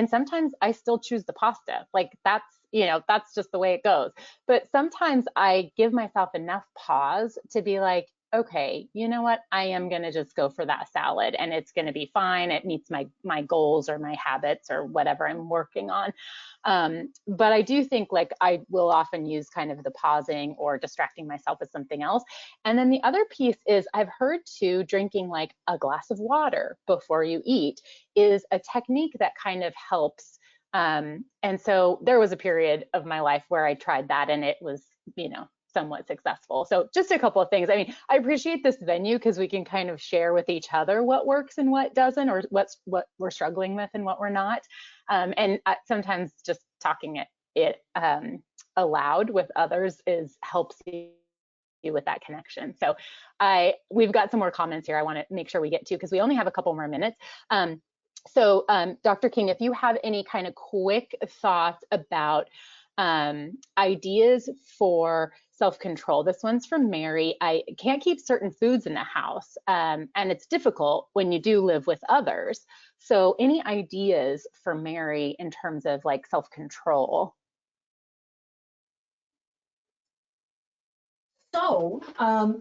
S1: sometimes I still choose the pasta. Like that's just the way it goes. But sometimes I give myself enough pause to be like, okay, you know what? I am going to just go for that salad and it's going to be fine. It meets my goals or my habits or whatever I'm working on. But I do think like I will often use kind of the pausing or distracting myself with something else. And then the other piece is I've heard too, drinking like a glass of water before you eat is a technique that kind of helps. And so there was a period of my life where I tried that and it was, somewhat successful. So just a couple of things. I mean, I appreciate this venue because we can kind of share with each other what works and what doesn't, or what we're struggling with and what we're not. And sometimes just talking it aloud with others helps you with that connection. So we've got some more comments here I want to make sure we get to because we only have a couple more minutes. So Dr. King, if you have any kind of quick thoughts about ideas for self-control. This one's from Mary. I can't keep certain foods in the house, and it's difficult when you do live with others. So any ideas for Mary in terms of like self-control?
S2: So,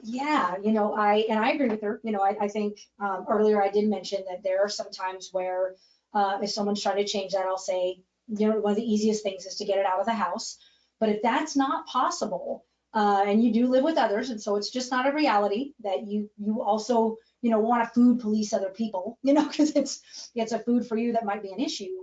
S2: yeah, I agree with her. I think earlier I did mention that there are some times where if someone's trying to change that, I'll say, one of the easiest things is to get it out of the house. But if that's not possible, and you do live with others, and so it's just not a reality that you also, want to food police other people, because it's a food for you that might be an issue.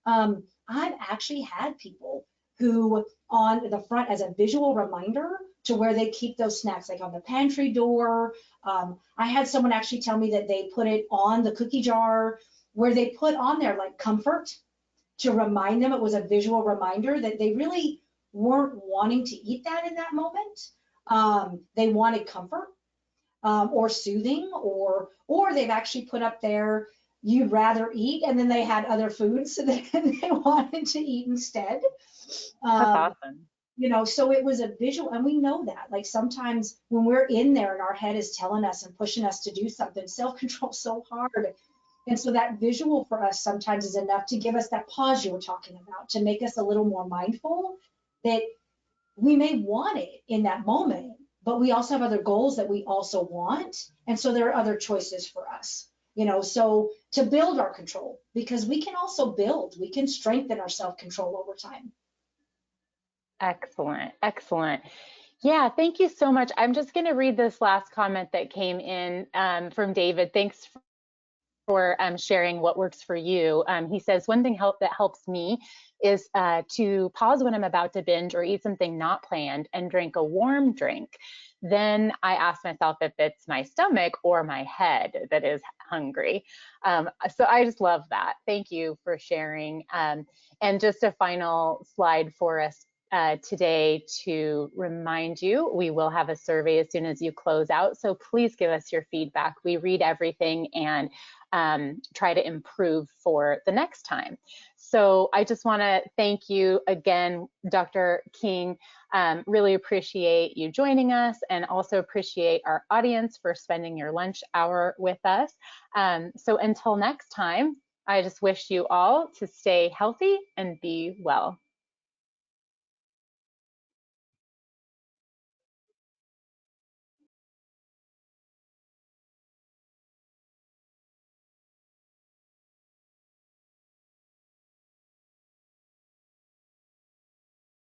S2: I've actually had people who on the front as a visual reminder to where they keep those snacks, like on the pantry door. I had someone actually tell me that they put it on the cookie jar where they put on there like comfort to remind them. It was a visual reminder that they really weren't wanting to eat that in that moment. They wanted comfort or soothing, or they've actually put up there, you'd rather eat, and then they had other foods that they wanted to eat instead.
S1: That's
S2: Um,
S1: awesome.
S2: so it was a visual, and we know that like sometimes when we're in there and our head is telling us and pushing us to do something, self-control so hard. And so that visual for us sometimes is enough to give us that pause you were talking about, to make us a little more mindful that we may want it in that moment, but we also have other goals that we also want. And so there are other choices for us, so to build our control, because we can also we can strengthen our self-control over time.
S1: Excellent. Excellent. Yeah, thank you so much. I'm just going to read this last comment that came in from David. Thanks for sharing what works for you. He says, one thing that helps me is to pause when I'm about to binge or eat something not planned and drink a warm drink. Then I ask myself if it's my stomach or my head that is hungry. So I just love that. Thank you for sharing. And just a final slide for us today to remind you, we will have a survey as soon as you close out. So please give us your feedback. We read everything and try to improve for the next time. So I just want to thank you again, Dr. King. Really appreciate you joining us and also appreciate our audience for spending your lunch hour with us. So until next time, I just wish you all to stay healthy and be well.